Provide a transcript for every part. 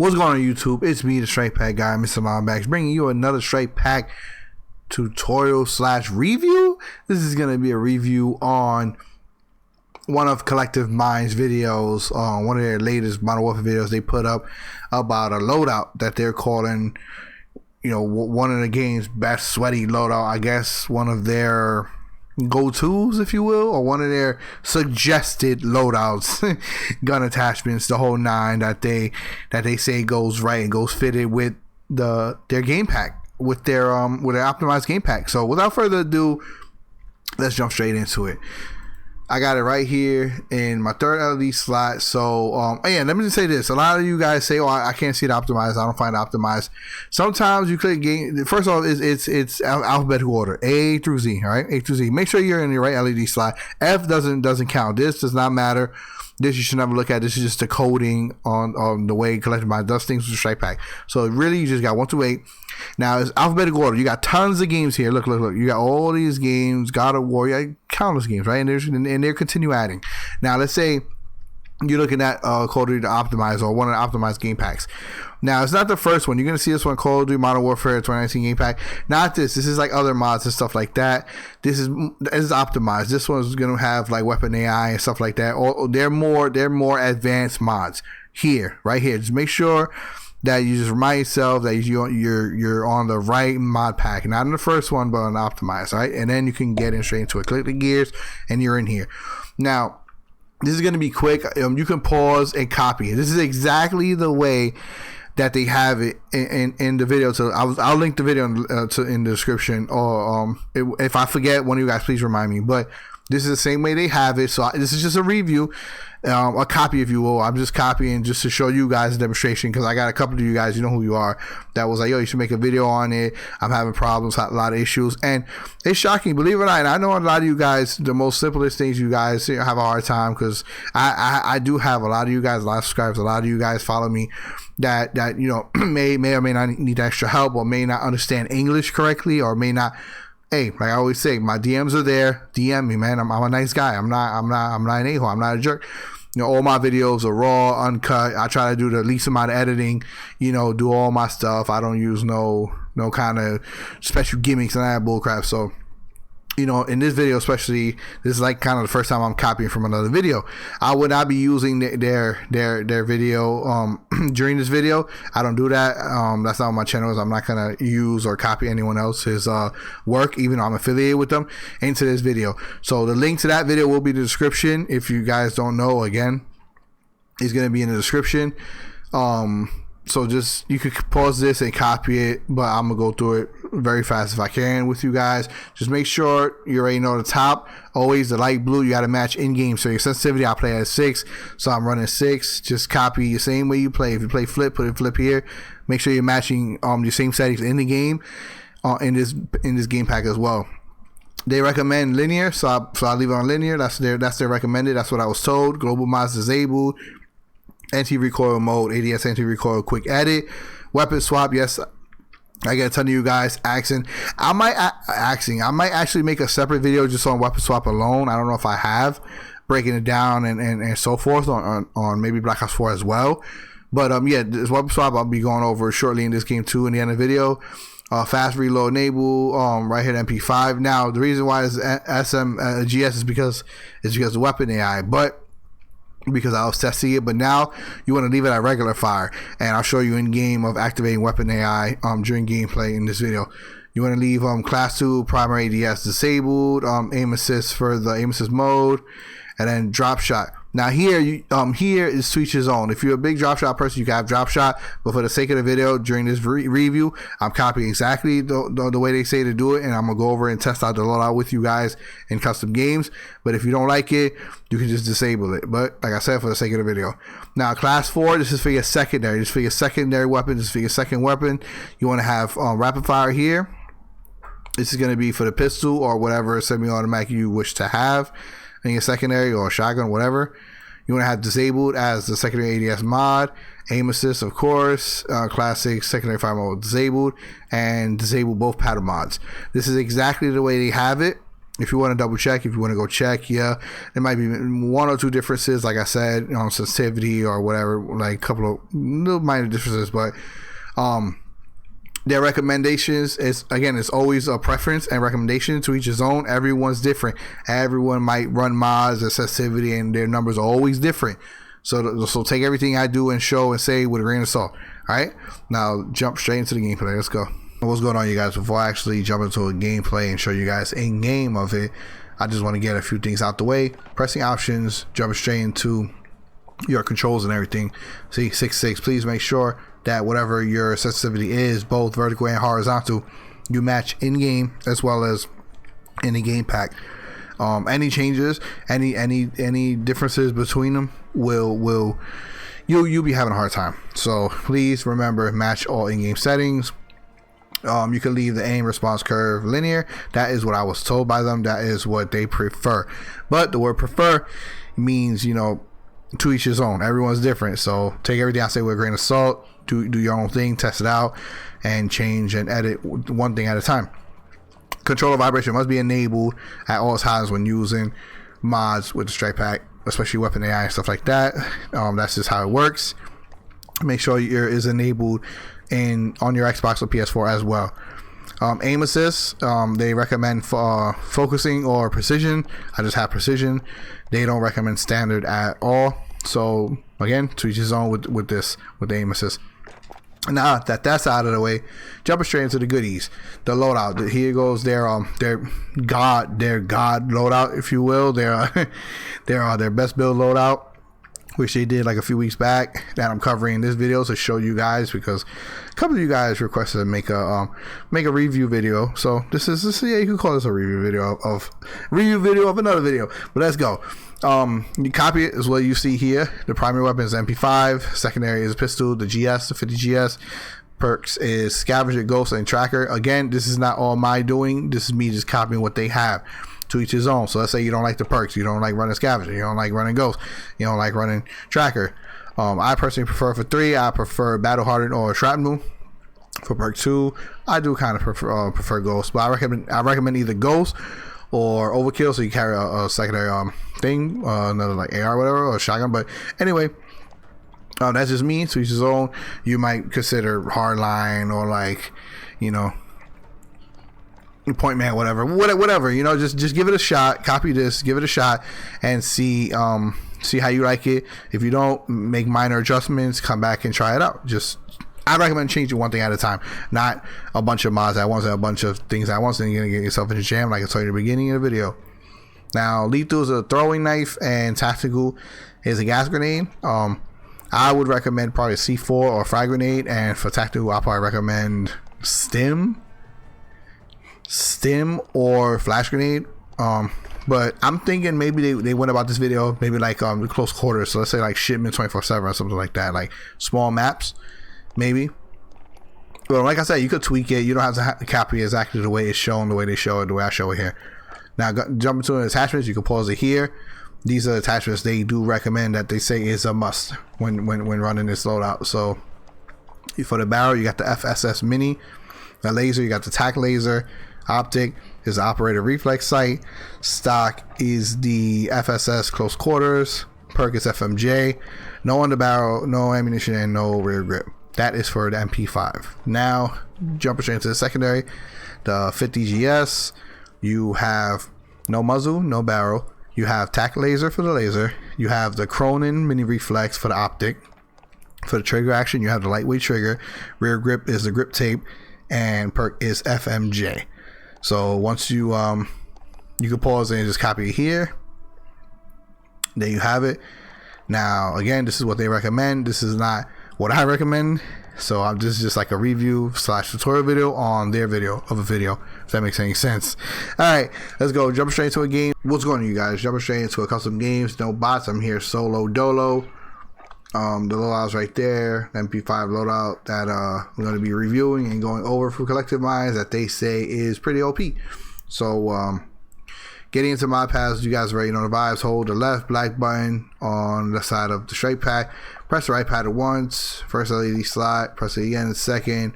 What's going on YouTube? It's me, the Strike Pack guy, Mr. Linebackers, bringing you another Strike Pack tutorial / review. This is going to be a review on one of Collective Minds videos, one of their latest Modern Warfare videos they put up about a loadout that they're calling, you know, one of the game's best sweaty loadout. I guess one of their go-tos, if you will, or one of their suggested loadouts, gun attachments, the whole nine that they say goes right and goes fitted with their game pack, with their optimized game pack. So without further ado, let's jump straight into it. I got it right here in my third LED slot. So, yeah, let me just say this. A lot of you guys say, oh, I can't see it optimized. I don't find it optimized. Sometimes you click game. First of all, it's alphabetical order, A through Z, all right? A through Z. Make sure you're in the right LED slot. F doesn't count. This does not matter. This you should never look at. This is just the coding on the way Collective Mind does things with the Strike Pack. So really, you just got 1 through 8. Now it's alphabetical order. You got tons of games here. Look. You got all these games. God of War. You got countless games, right? And they're continue adding. Now let's say you're looking at Call of Duty Optimize or one of the optimized game packs. Now it's not the first one. You're gonna see this one, Call of Duty Modern Warfare 2019 game pack. Not this. This is like other mods and stuff like that. This is optimized. This one's gonna have like weapon AI and stuff like that. Or they're more advanced mods here, right here. Just make sure that you just remind yourself that you're on the right mod pack, not in the first one, but on optimized, right? And then you can get in straight into it. Click the gears, and you're in here. Now, this is going to be quick. You can pause and copy it. This is exactly the way that they have it in the video. So I'll link the video in the description. Or if I forget, one of you guys, please remind me. But this is the same way they have it. So this is just a review, a copy, if you will. I'm just copying just to show you guys a demonstration, because I got a couple of you guys, you know who you are, that was like, yo, you should make a video on it. I'm having problems, a lot of issues, and it's shocking, believe it or not. And I know a lot of you guys, the most simplest things, you guys have a hard time, because I do have a lot of you guys, a lot of subscribers, a lot of you guys follow me that you know may or may not need extra help, or may not understand English correctly, or may not. Hey, like I always say, my DMs are there. DM me, man. I'm a nice guy. I'm not an a-hole. I'm not a jerk. You know, all my videos are raw, uncut. I try to do the least amount of editing. You know, do all my stuff. I don't use no kind of special gimmicks and that bullcrap. So, you know, in this video especially, this is like kind of the first time I'm copying from another video. I would not be using their video during this video. I don't do that. That's not what my channel is. I'm not gonna use or copy anyone else's work, even though I'm affiliated with them, into this video. So the link to that video will be in the description. If you guys don't know, again, it's gonna be in the description. So just, you could pause this and copy it, but I'm gonna go through it very fast if I can with you guys. Just make sure you already know the top, always the light blue, you gotta match in game. So your sensitivity, I play at 6, so I'm running 6. Just copy the same way you play. If you play flip, put it flip here. Make sure you're matching your same settings in the game, in this game pack as well. They recommend linear, so I leave it on linear. That's their recommended. That's what I was told. Global mods disabled. Anti-recoil mode, ADS anti-recoil quick edit, weapon swap. Yes, I get a ton of you guys asking. I might actually make a separate video just on weapon swap alone. I don't know if I have, breaking it down and so forth on maybe Black Ops 4 as well. But yeah, this weapon swap I'll be going over shortly in this game too in the end of the video. Fast reload enable, right here MP5. Now the reason why it's GS is because the weapon AI, but because I was testing it. But now you want to leave it at regular fire, and I'll show you in game of activating weapon AI during gameplay in this video. You want to leave class 2 primary ADS disabled, aim assist for the aim assist mode, and then drop shot. Now here here is switches on. If you're a big drop shot person, you can have drop shot, but for the sake of the video during this review, I'm copying exactly the way they say to do it, and I'm gonna go over and test out the loadout with you guys in custom games. But if you don't like it, you can just disable it. But like I said, for the sake of the video. Now class 4, this is for your secondary. This is for your secondary weapon. This is for your second weapon. You want to have rapid fire here. This is going to be for the pistol or whatever semi-automatic you wish to have in your secondary, or shotgun, whatever. You want to have disabled as the secondary ADS mod, aim assist, of course, classic secondary fire mode disabled, and disable both pattern mods. This is exactly the way they have it. if you want to double check, if you want to go check, yeah, there might be one or two differences, like I said, sensitivity or whatever, like a couple of little minor differences, but their recommendations is, again, it's always a preference and recommendation to each his own. Everyone's different. Everyone might run mods and sensitivity, and their numbers are always different. So take everything I do and show and say with a grain of salt. All right, now jump straight into the gameplay. Let's go. What's going on, you guys? Before I actually jump into a gameplay and show you guys in game of it, I just want to get a few things out the way. Pressing options, jumping straight into your controls and everything. See, 6.6. Please make sure that whatever your sensitivity is, both vertical and horizontal, you match in game as well as in the game pack. Any changes, any differences between them will you'll be having a hard time. So please remember, match all in-game settings. You can leave the aim response curve linear. That is what I was told by them. That is what they prefer. But the word prefer means, to each his own. Everyone's different. So take everything I say with a grain of salt. Do your own thing, test it out, and change and edit one thing at a time. Controller vibration must be enabled at all times when using mods with the straight pack, especially weapon AI and stuff like that. That's just how it works. Make sure your is enabled on your Xbox or PS4 as well. Aim assist, they recommend for focusing or precision. I just have precision. They don't recommend standard at all. So again, to each his own with the aim assist. Now that that's out of the way, jumping straight into the goodies. The loadout. Here goes their god loadout, if you will. Their best build loadout, which they did like a few weeks back, that I'm covering in this video to show you guys, because a couple of you guys requested to make a review video. So this is yeah, you can call this a review video of another video. But let's go. You copy it is what you see here. The primary weapon is MP5, secondary is pistol, the GS, the 50 GS. Perks is scavenger, ghost, and tracker. Again, this is not all my doing. This is me just copying what they have. To each his own. So let's say you don't like the perks, you don't like running scavenger, you don't like running ghost, you don't like running tracker. I personally prefer for 3. I prefer battle hardened or shrapnel. For perk 2, I do kind of prefer ghost, but I recommend either ghost or overkill, so you carry a secondary thing, another like AR or whatever, or shotgun. But anyway, that's just me. To each his own. You might consider hardline or like, point man, whatever, just give it a shot. Copy this, give it a shot, and see how you like it. If you don't, make minor adjustments, come back and try it out. I recommend changing one thing at a time, not a bunch of mods at once and a bunch of things at once, and you're gonna get yourself in a jam, like I told you at the beginning of the video. Now, lethal is a throwing knife, and tactical is a gas grenade. I would recommend probably a C4 or a frag grenade, and for tactical, I'll probably recommend stim or flash grenade. But I'm thinking maybe they went about this video maybe like close quarters, so let's say like shipment 24/7 or something like that, like small maps maybe. Well, like I said, you could tweak it. You don't have to copy exactly the way it's shown, the way they show it, the way I show it here. Now jump into the attachments. You can pause it here. These are the attachments they do recommend, that they say is a must when running this loadout. So for the barrel, you got the FSS mini. The laser, you got the tac laser. Optic is the operator reflex sight. Stock is the FSS close quarters. Perk is FMJ. No underbarrel, no ammunition, and no rear grip. That is for the MP5. Now jumping straight into the secondary, the 50 GS. You have no muzzle, no barrel. You have tac laser for the laser. You have the Cronin mini reflex for the optic. For the trigger action, you have the lightweight trigger. Rear grip is the grip tape, and perk is FMJ. So once you can pause and just copy it here. There you have it. Now again, this is what they recommend. This is not what I recommend. So this is just like a review / tutorial video on their video of a video, if that makes any sense. Alright, let's go. Jump straight into a game. What's going on, you guys? Jumping straight into a custom games. No bots. I'm here solo dolo. The loadout's right there. The MP5 loadout that I'm going to be reviewing and going over for collective minds that they say is pretty OP. So getting into my paths, you guys already know the vibes. Hold the left black button on the side of the straight pack. Press the right pattern once. First LED slot. Press it again. Second.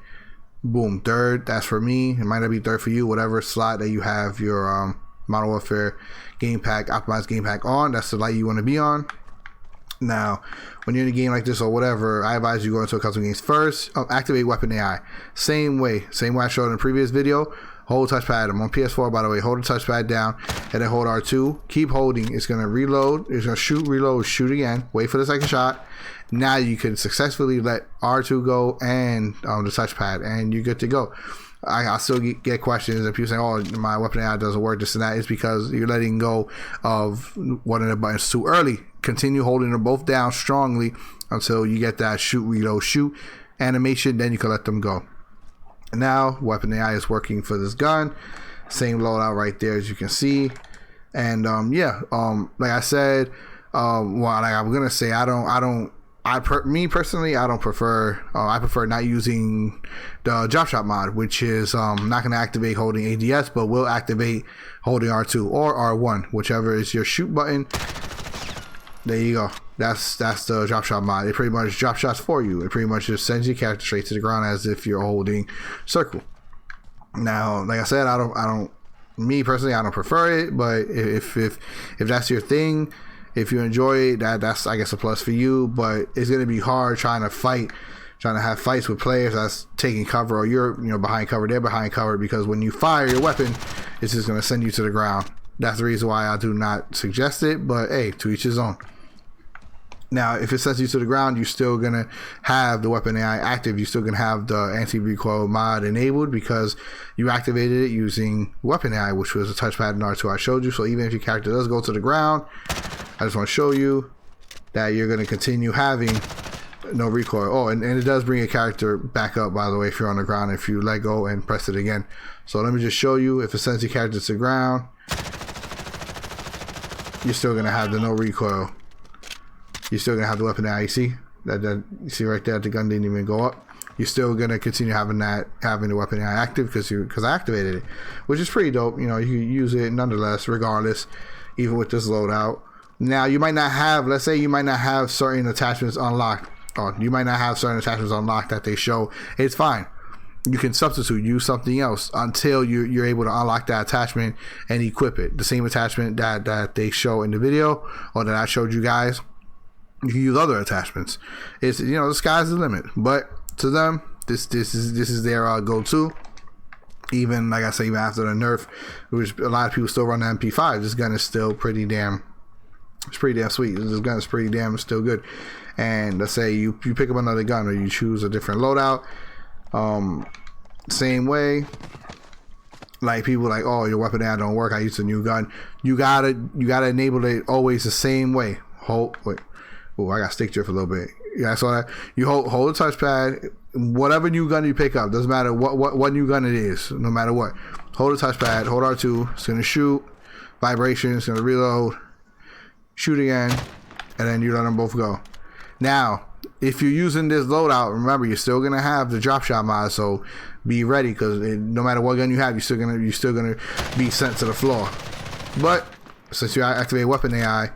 Boom. Third. That's for me. It might not be third for you. Whatever slot that you have your Modern Warfare game pack, optimized game pack on. That's the light you want to be on. Now, when you're in a game like this or whatever, I advise you go into a custom games first. Activate weapon AI. Same way I showed in the previous video. Hold touchpad. I'm on PS4, by the way. Hold the touchpad down and then hold R2. Keep holding. It's going to reload. It's going to shoot, reload, shoot again. Wait for the second shot. Now you can successfully let R2 go and the touchpad, and you're good to go. I still get questions and people saying, oh, my weapon AI doesn't work, this and that. It's because you're letting go of one of the buttons too early. Continue holding them both down strongly until you get that shoot, reload, shoot animation. Then you can let them go. Now weapon AI is working for this gun. Same loadout right there, as you can see. And like I said, like I'm gonna say, me personally, I don't prefer. I prefer not using the drop shot mod, which is not going to activate holding ADS, but will activate holding R2 or R1, whichever is your shoot button. There you go. That's the drop shot mod. It pretty much drop shots for you. It pretty much just sends your character straight to the ground as if you're holding circle. Now, like I said, I don't. Me personally, I don't prefer it, but if that's your thing. If you enjoy it, that's I guess a plus for you, but it's gonna be hard trying to have fights with players that's taking cover, or you're behind cover, they're behind cover, because when you fire your weapon, it's just gonna send you to the ground. That's the reason why I do not suggest it, but hey, to each his own. Now, if it sends you to the ground, you're still gonna have the weapon AI active. You're still gonna have the anti-recoil mod enabled because you activated it using weapon AI, which was a touchpad and R2 I showed you. So even if your character does go to the ground, I just want to show you that you're going to continue having no recoil. Oh, and it does bring your character back up, by the way, if you're on the ground, if you let go and press it again. So let me just show you, if it sends your character to the ground, you're still going to have the no recoil. You're still going to have the weapon AI. You see? You see right there, the gun didn't even go up. You're still going to continue having the weapon AI active because I activated it, which is pretty dope. You can use it nonetheless, regardless, even with this loadout. Now, you might not have, let's say you might not have certain attachments unlocked, or you might not have certain attachments unlocked that they show. It's fine. You can substitute, use something else until you're able to unlock that attachment and equip it. The same attachment that they show in the video, or that I showed you guys, you can use other attachments. It's, the sky's the limit. But to them, this is their go-to. Even, like I say, even after the nerf, which a lot of people still run the MP5, this gun is still pretty damn sweet. This gun is pretty damn still good. And let's say you pick up another gun, or you choose a different loadout, same way, like people like, oh, your weapon AI don't work, I used a new gun. You gotta enable it always the same way. I got stick drift a little bit. Yeah, I saw that. You hold the touchpad, whatever new gun you pick up, doesn't matter what new gun it is, no matter what. Hold the touchpad, hold R2, it's gonna shoot, vibration, it's gonna reload, shoot again, and then you let them both go. Now, if you're using this loadout, remember, you're still gonna have the drop shot mod, so be ready, because no matter what gun you have, you're still gonna be sent to the floor. But since you activate weapon AI,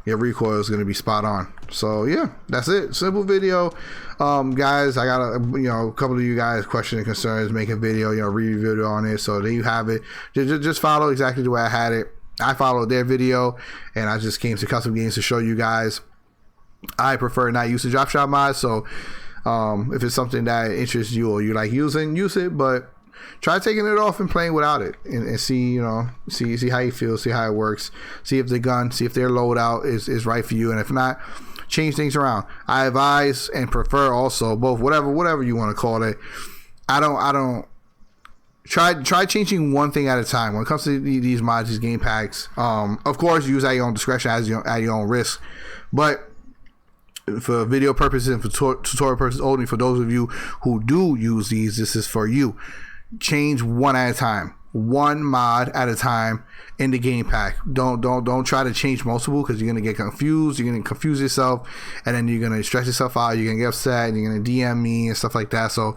your recoil is gonna be spot on. So yeah, that's it. Simple video, guys. I got a couple of you guys questioning concerns, make a video, review video on it. So there you have it. Just follow exactly the way I had it. I followed their video, and I just came to Custom Games to show you guys. I prefer not use the drop shot mod, so if it's something that interests you or you like using, use it, but try taking it off and playing without it, and see how you feel, see how it works, see if their loadout is right for you, and if not, change things around. I advise and prefer also both, whatever you want to call it. I don't try changing one thing at a time when it comes to these mods, these game packs. Of course, use at your own discretion, at your own risk, but for video purposes and for tutorial purposes only, for those of you who do use these, this is for you. Change one at a time, one mod at a time in the game pack. Don't try to change multiple, because you're gonna get confused. You're gonna confuse yourself, and then you're gonna stress yourself out. You're gonna get upset, and you're gonna DM me and stuff like that. So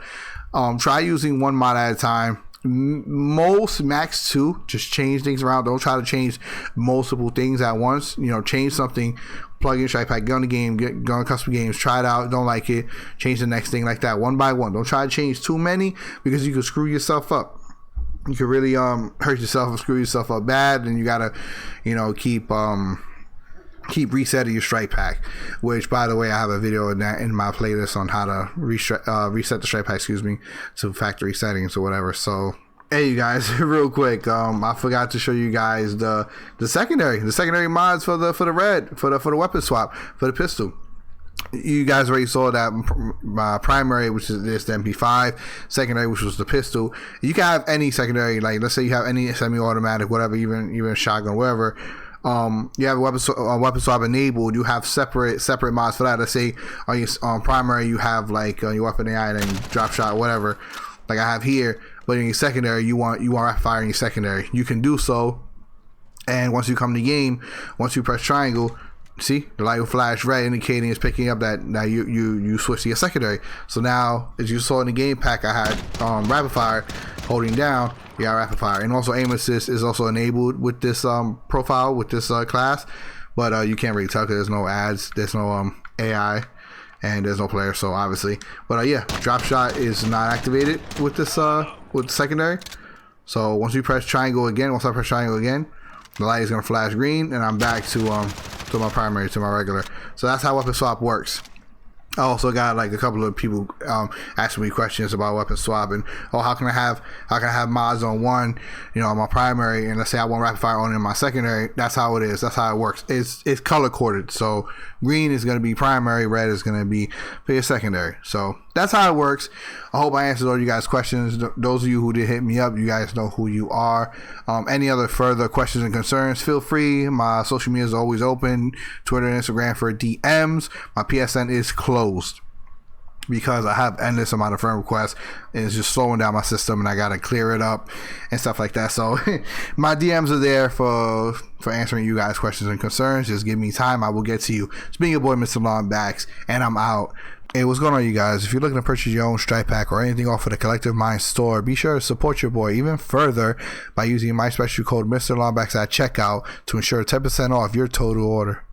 try using one mod at a time. Most max 2. Just change things around. Don't try to change multiple things at once. Change something, plug in strike pack, go on the game, go on Custom Games, try it out, don't like it, change the next thing, like that, one by one. Don't try to change too many, because you can screw yourself up. you could really hurt yourself and screw yourself up bad, and you gotta, you know, keep resetting your strike pack. Which, by the way, I have a video in my playlist on how to reset the strike pack, to factory settings or whatever. So hey, you guys, real quick, I forgot to show you guys the secondary mods for the weapon swap for the pistol. You guys already saw that primary, which is this, the MP5, secondary, which was the pistol. You can have any secondary, like let's say you have any semi-automatic, whatever, even shotgun, whatever. You have a weapon swap enabled. You have separate mods for that. Let's say on your primary you have like your weapon AI and drop shot, whatever, like I have here. But in your secondary, you want rapid fire in your secondary. You can do so, and once you come to game, once you press triangle, see the light will flash red, indicating it's picking up that now you switch to your secondary. So now, as you saw in the game pack, I had rapid fire. Holding down, you got rapid fire, and also aim assist is also enabled with this profile, with this class. But you can't really tell because there's no ads, there's no AI, and there's no player. So obviously, but yeah, drop shot is not activated with this with secondary. So once I press triangle again, the light is gonna flash green, and I'm back to my primary, to my regular. So that's how weapon swap works. I also got like a couple of people asking me questions about weapon swap, and how can I have mods on one, you know, on my primary, and let's say I want rapid fire on in my secondary. That's how it is. That's how it works. It's color coded. So green is going to be primary, red is going to be for your secondary. So that's how it works. I hope I answered all you guys' questions. Those of you who did hit me up, you guys know who you are. Any other further questions and concerns, feel free. My social media is always open, Twitter and Instagram for DMs. My PSN is closed because I have endless amount of friend requests, and it's just slowing down my system, and I gotta clear it up and stuff like that. So my DMs are there for answering you guys' questions and concerns. Just give me time, I will get to you. It's been your boy, Mr. Longbacks, and I'm out. Hey, what's going on, you guys? If you're looking to purchase your own strike pack or anything off of the Collective Mind store, be sure to support your boy even further by using my special code Mr. Longbacks at checkout to ensure 10% off your total order.